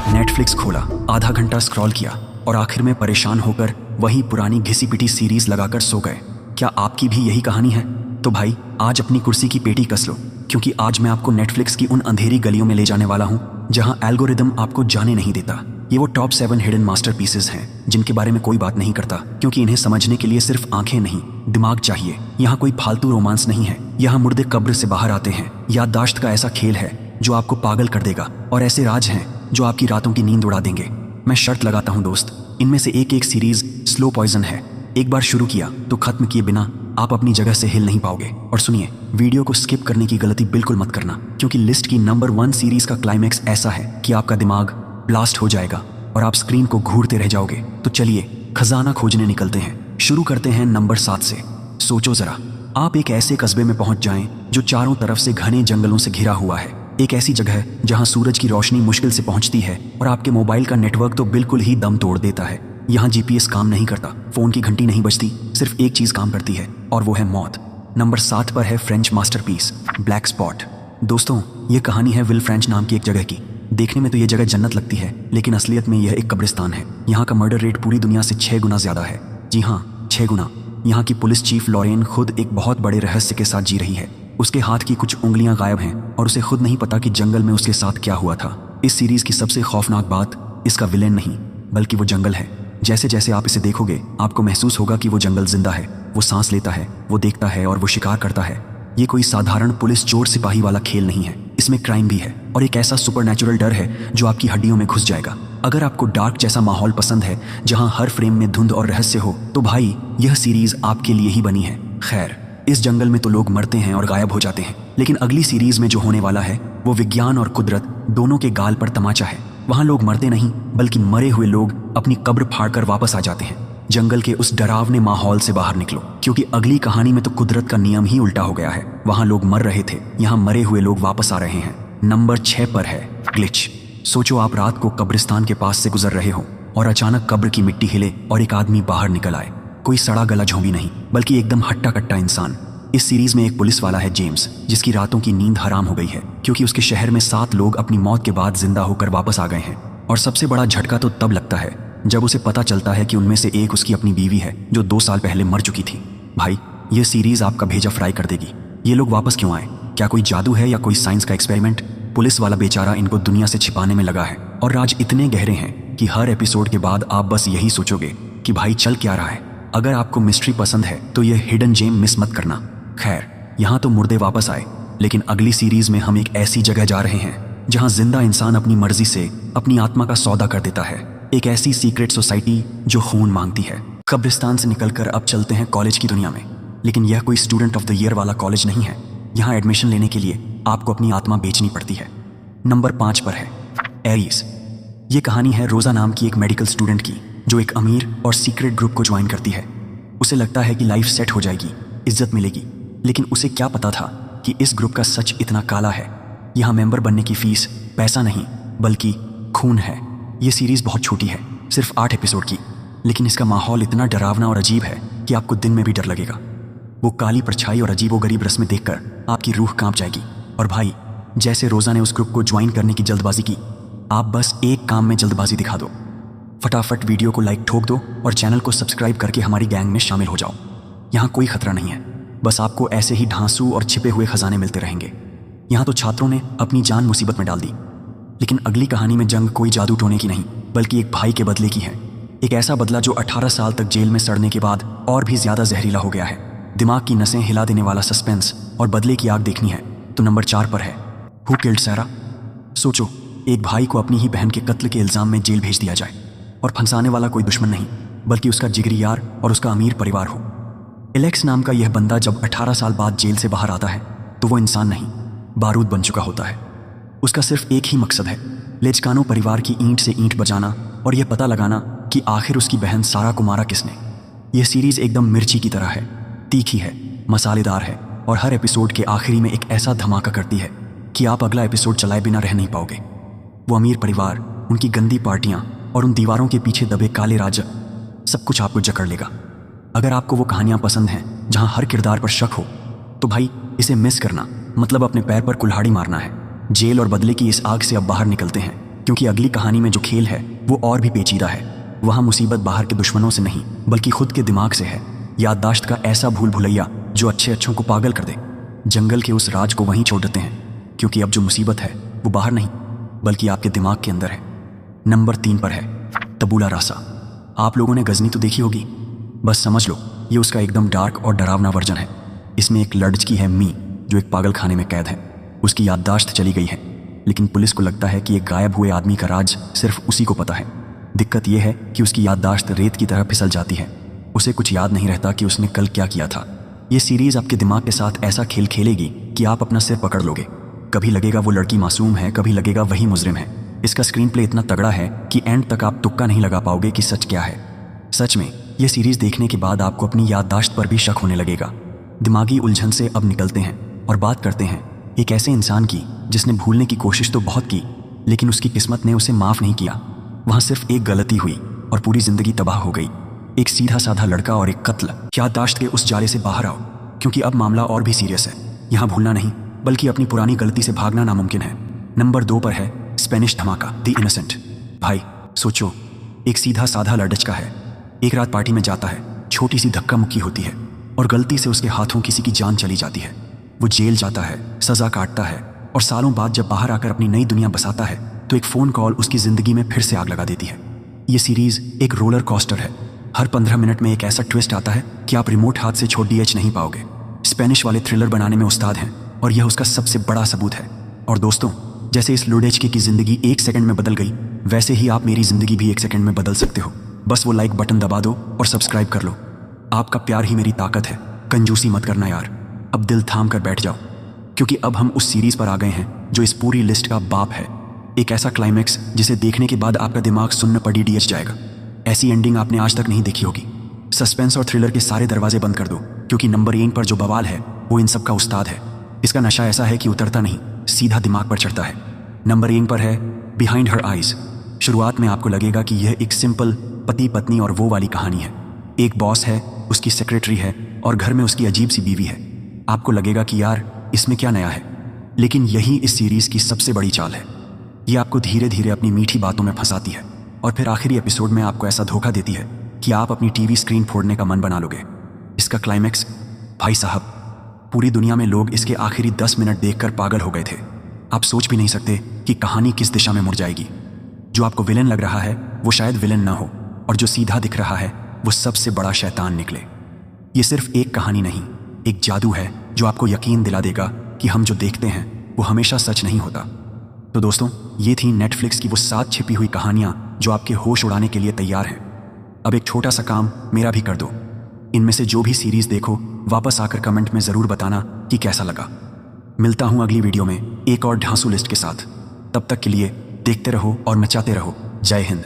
Netflix खोला, आधा घंटा स्क्रॉल किया और आखिर में परेशान होकर वही पुरानी घिसी पिटी सीरीज लगाकर सो गए। क्या आपकी भी यही कहानी है? तो भाई आज अपनी कुर्सी की पेटी कस लो, क्योंकि आज मैं आपको नेटफ्लिक्स की उन अंधेरी गलियों में ले जाने वाला हूं जहां एल्गोरिदम आपको जाने नहीं देता। ये वो टॉप 7 हिडन मास्टरपीसेस हैं जिनके बारे में कोई बात नहीं करता, क्योंकि इन्हें समझने के लिए सिर्फ आंखें नहीं, दिमाग चाहिए। यहाँ कोई फालतू रोमांस नहीं है, यहाँ मुर्दे कब्र से बाहर आते हैं। याददाश्त का ऐसा खेल है जो आपको पागल कर देगा, और ऐसे राज हैं जो आपकी रातों की नींद उड़ा देंगे। मैं शर्त लगाता हूँ दोस्त, इनमें से एक सीरीज स्लो पॉइजन है। एक बार शुरू किया तो खत्म किए बिना आप अपनी जगह से हिल नहीं पाओगे। और सुनिए, वीडियो को स्किप करने की गलती बिल्कुल मत करना, क्योंकि लिस्ट की नंबर 1 सीरीज का क्लाइमैक्स ऐसा है कि आपका दिमाग ब्लास्ट हो जाएगा और आप स्क्रीन को घूरते रह जाओगे। तो चलिए खजाना खोजने निकलते हैं। शुरू करते हैं नंबर 7 से। सोचो जरा, आप एक ऐसे कस्बे में पहुंच जाएं जो चारों तरफ से घने जंगलों से घिरा हुआ है। एक ऐसी जगह जहां सूरज की रोशनी मुश्किल से पहुंचती है और आपके मोबाइल का नेटवर्क तो बिल्कुल ही दम तोड़ देता है। यहाँ जीपीएस काम नहीं करता, फोन की घंटी नहीं बजती, सिर्फ एक चीज काम करती है और वो है मौत। नंबर 7 पर है फ्रेंच मास्टरपीस ब्लैक स्पॉट। दोस्तों, ये कहानी है विल फ्रेंच नाम की एक जगह की। देखने में तो ये जगह जन्नत लगती है, लेकिन असलियत में यह एक कब्रिस्तान है। यहाँ का मर्डर रेट पूरी दुनिया से 6 गुना ज्यादा है। जी हाँ, 6 गुना। यहाँ की पुलिस चीफ लॉरेन खुद एक बहुत बड़े रहस्य के साथ जी रही है। उसके हाथ की कुछ उंगलियां गायब हैं और उसे खुद नहीं पता कि जंगल में उसके साथ क्या हुआ था। इस सीरीज की सबसे खौफनाक बात इसका विलेन नहीं, बल्कि वो जंगल है। जैसे जैसे आप इसे देखोगे आपको महसूस होगा कि वो जंगल जिंदा है, वो सांस लेता है, वो देखता है और वो शिकार करता है। ये कोई साधारण पुलिस चोर सिपाही वाला खेल नहीं है, इसमें क्राइम भी है और एक ऐसा सुपरनैचुरल डर है जो आपकी हड्डियों में घुस जाएगा। अगर आपको डार्क जैसा माहौल पसंद है जहां हर फ्रेम में धुंध और रहस्य हो, तो भाई यह सीरीज आपके लिए ही बनी है। खैर, इस जंगल में तो लोग मरते हैं और गायब हो जाते हैं, लेकिन अगली सीरीज में जो होने वाला है वो विज्ञान और कुदरत दोनों के गाल पर तमाचा है। वहां लोग मरते नहीं, बल्कि मरे हुए लोग अपनी कब्र फाड़कर वापस आ जाते हैं। जंगल के उस डरावने माहौल से बाहर निकलो, क्योंकि अगली कहानी में तो कुदरत का नियम ही उल्टा हो गया है। वहां लोग मर रहे थे, यहाँ मरे हुए लोग वापस आ रहे हैं। नंबर 6 पर है ग्लिच। सोचो आप रात को कब्रिस्तान के पास से गुजर रहे हो और अचानक कब्र की मिट्टी हिले और एक आदमी बाहर निकल आए। कोई सड़ा गला झोंबी नहीं, बल्कि एकदम हट्टा कट्टा इंसान। इस सीरीज में एक पुलिस वाला है जेम्स, जिसकी रातों की नींद हराम हो गई है, क्योंकि उसके शहर में 7 लोग अपनी मौत के बाद जिंदा होकर वापस आ गए हैं। और सबसे बड़ा झटका तो तब लगता है जब उसे पता चलता है कि उनमें से एक उसकी अपनी बीवी है, जो 2 साल पहले मर चुकी थी। भाई, ये सीरीज आपका भेजा फ्राई कर देगी। ये लोग वापस क्यों आए? क्या कोई जादू है या कोई साइंस का एक्सपेरिमेंट? पुलिस वाला बेचारा इनको दुनिया से छिपाने में लगा है, और राज इतने गहरे हैं कि हर एपिसोड के बाद आप बस यही सोचोगे कि भाई चल क्या रहा है। अगर आपको मिस्ट्री पसंद है तो यह हिडन जेम मिस मत करना। खैर, यहाँ तो मुर्दे वापस आए, लेकिन अगली सीरीज में हम एक ऐसी जगह जा रहे हैं जहाँ जिंदा इंसान अपनी मर्जी से अपनी आत्मा का सौदा कर देता है। एक ऐसी सीक्रेट सोसाइटी जो खून मांगती है। कब्रिस्तान से निकलकर अब चलते हैं कॉलेज की दुनिया में, लेकिन यह कोई स्टूडेंट ऑफ द ईयर वाला कॉलेज नहीं है। यहाँ एडमिशन लेने के लिए आपको अपनी आत्मा बेचनी पड़ती है। नंबर 5 पर है एरीज। ये कहानी है रोजा नाम की एक मेडिकल स्टूडेंट की, जो एक अमीर और सीक्रेट ग्रुप को ज्वाइन करती है। उसे लगता है कि लाइफ सेट हो जाएगी, इज्जत मिलेगी, लेकिन उसे क्या पता था कि इस ग्रुप का सच इतना काला है। यहाँ मेंबर बनने की फीस पैसा नहीं, बल्कि खून है। ये सीरीज बहुत छोटी है, सिर्फ 8 एपिसोड की, लेकिन इसका माहौल इतना डरावना और अजीब है कि आपको दिन में भी डर लगेगा। वो काली परछाई और अजीबोगरीब रस्में देखकर आपकी रूह कांप जाएगी। और भाई, जैसे रोजा ने उस ग्रुप को ज्वाइन करने की जल्दबाजी की, आप बस एक काम में जल्दबाजी दिखा दो। फटाफट वीडियो को लाइक ठोक दो और चैनल को सब्सक्राइब करके हमारी गैंग में शामिल हो जाओ। यहाँ कोई खतरा नहीं है, बस आपको ऐसे ही ढांसू और छिपे हुए खजाने मिलते रहेंगे। यहाँ तो छात्रों ने अपनी जान मुसीबत में डाल दी, लेकिन अगली कहानी में जंग कोई जादू टोने की नहीं, बल्कि एक भाई के बदले की है। एक ऐसा बदला जो 18 साल तक जेल में सड़ने के बाद और भी ज्यादा जहरीला हो गया है। दिमाग की नसें हिला देने वाला सस्पेंस और बदले की आग देखनी है तो नंबर 4 पर है हु किल्ड सैरा। सोचो, एक भाई को अपनी ही बहन के कत्ल के इल्जाम में जेल भेज दिया जाए, और फंसाने वाला कोई दुश्मन नहीं, बल्कि उसका जिगरी यार और उसका अमीर परिवार हो। एलेक्स नाम का यह बंदा जब 18 साल बाद जेल से बाहर आता है तो वो इंसान नहीं, बारूद बन चुका होता है। उसका सिर्फ एक ही मकसद है, लेचकानो परिवार की ईंट से ईंट बजाना और यह पता लगाना कि आखिर उसकी बहन सारा को मारा किसने। यह सीरीज एकदम मिर्ची की तरह है, तीखी है, मसालेदार है, और हर एपिसोड के आखिरी में एक ऐसा धमाका करती है कि आप अगला एपिसोड चलाए बिना रह नहीं पाओगे। वो अमीर परिवार, उनकी गंदी पार्टियां और उन दीवारों के पीछे दबे काले राज, सब कुछ आपको जकड़ लेगा। अगर आपको वो कहानियां पसंद हैं जहां हर किरदार पर शक हो, तो भाई इसे मिस करना मतलब अपने पैर पर कुल्हाड़ी मारना है। जेल और बदले की इस आग से अब बाहर निकलते हैं, क्योंकि अगली कहानी में जो खेल है वो और भी पेचीदा है। वहाँ मुसीबत बाहर के दुश्मनों से नहीं बल्कि खुद के दिमाग से है। याददाश्त का ऐसा भूल भुलैया जो अच्छे अच्छों को पागल कर दे। जंगल के उस राज को वहीं छोड़ देते हैं, क्योंकि अब जो मुसीबत है वो बाहर नहीं बल्कि आपके दिमाग के अंदर है। नंबर 3 पर है तबूला रासा। आप लोगों ने गजनी तो देखी होगी, बस समझ लो ये उसका एकदम डार्क और डरावना वर्जन है। इसमें एक लड़की है मी, जो एक पागल खाने में कैद है। उसकी याददाश्त चली गई है, लेकिन पुलिस को लगता है कि एक गायब हुए आदमी का राज सिर्फ उसी को पता है। दिक्कत यह है कि उसकी याददाश्त रेत की तरह फिसल जाती है। उसे कुछ याद नहीं रहता कि उसने कल क्या किया था। ये सीरीज आपके दिमाग के साथ ऐसा खेल खेलेगी कि आप अपना सिर पकड़ लोगे। कभी लगेगा वो लड़की मासूम है, कभी लगेगा वही मुजरिम है। इसका स्क्रीन प्ले इतना तगड़ा है कि एंड तक आप तुक्का नहीं लगा पाओगे कि सच क्या है। सच में ये सीरीज देखने के बाद आपको अपनी याददाश्त पर भी शक होने लगेगा। दिमागी उलझन से अब निकलते हैं और बात करते हैं एक ऐसे इंसान की जिसने भूलने की कोशिश तो बहुत की, लेकिन उसकी किस्मत ने उसे माफ़ नहीं किया। वहाँ सिर्फ एक गलती हुई और पूरी जिंदगी तबाह हो गई। एक सीधा साधा लड़का और एक कत्ल। याददाश्त के उस जाले से बाहर आओ, क्योंकि अब मामला और भी सीरियस है। यहाँ भूलना नहीं बल्कि अपनी पुरानी गलती से भागना नामुमकिन है। नंबर 2 पर है स्पेनिश धमाका, द इनोसेंट। भाई सोचो, एक सीधा साधा लड़का है, एक रात पार्टी में जाता है, छोटी सी धक्का मुक्की होती है और गलती से उसके हाथों किसी की जान चली जाती है। वो जेल जाता है, सज़ा काटता है और सालों बाद जब बाहर आकर अपनी नई दुनिया बसाता है तो एक फ़ोन कॉल उसकी ज़िंदगी में फिर से आग लगा देती है। ये सीरीज़ एक रोलर कोस्टर है। हर 15 मिनट में एक ऐसा ट्विस्ट आता है कि आप रिमोट हाथ से छोड़ DH नहीं पाओगे। स्पेनिश वाले थ्रिलर बनाने में उस्ताद हैं और यह उसका सबसे बड़ा सबूत है। और दोस्तों, जैसे इस लुडेचके की ज़िंदगी 1 सेकंड में बदल गई, वैसे ही आप मेरी ज़िंदगी भी 1 सेकंड में बदल सकते हो। बस वो लाइक बटन दबा दो और सब्सक्राइब कर लो। आपका प्यार ही मेरी ताकत है, कंजूसी मत करना यार। अब दिल थाम कर बैठ जाओ, क्योंकि अब हम उस सीरीज़ पर आ गए हैं जो इस पूरी लिस्ट का बाप है। एक ऐसा क्लाइमैक्स जिसे देखने के बाद आपका दिमाग सुन्न पड़ी DH जाएगा। ऐसी एंडिंग आपने आज तक नहीं देखी होगी। सस्पेंस और थ्रिलर के सारे दरवाजे बंद कर दो, क्योंकि नंबर 1 पर जो बवाल है वो इन सब का उस्ताद है। इसका नशा ऐसा है कि उतरता नहीं, सीधा दिमाग पर चढ़ता है। नंबर 1 पर है बिहाइंड हर आइज। शुरुआत में आपको लगेगा कि यह एक सिंपल पति पत्नी और वो वाली कहानी है। एक बॉस है, उसकी सेक्रेटरी है और घर में उसकी अजीब सी बीवी है। आपको लगेगा कि यार इसमें क्या नया है, लेकिन यही इस सीरीज़ की सबसे बड़ी चाल है। ये आपको धीरे धीरे अपनी मीठी बातों में फंसाती है और फिर आखिरी एपिसोड में आपको ऐसा धोखा देती है कि आप अपनी टीवी स्क्रीन फोड़ने का मन बना लोगे। इसका क्लाइमैक्स, भाई साहब, पूरी दुनिया में लोग इसके आखिरी 10 मिनट देखकर पागल हो गए थे। आप सोच भी नहीं सकते कि कहानी किस दिशा में मुड़ जाएगी। जो आपको विलेन लग रहा है वो शायद विलेन ना हो, और जो सीधा दिख रहा है वो सबसे बड़ा शैतान निकले। ये सिर्फ एक कहानी नहीं, एक जादू है जो आपको यकीन दिला देगा कि हम जो देखते हैं वो हमेशा सच नहीं होता। तो दोस्तों, ये थी नेटफ्लिक्स की वो 7 छिपी हुई कहानियाँ जो आपके होश उड़ाने के लिए तैयार हैं। अब एक छोटा सा काम मेरा भी कर दो। इनमें से जो भी सीरीज़ देखो, वापस आकर कमेंट में ज़रूर बताना कि कैसा लगा। मिलता हूँ अगली वीडियो में एक और ढांसू लिस्ट के साथ। तब तक के लिए देखते रहो और मचाते रहो। जय हिंद।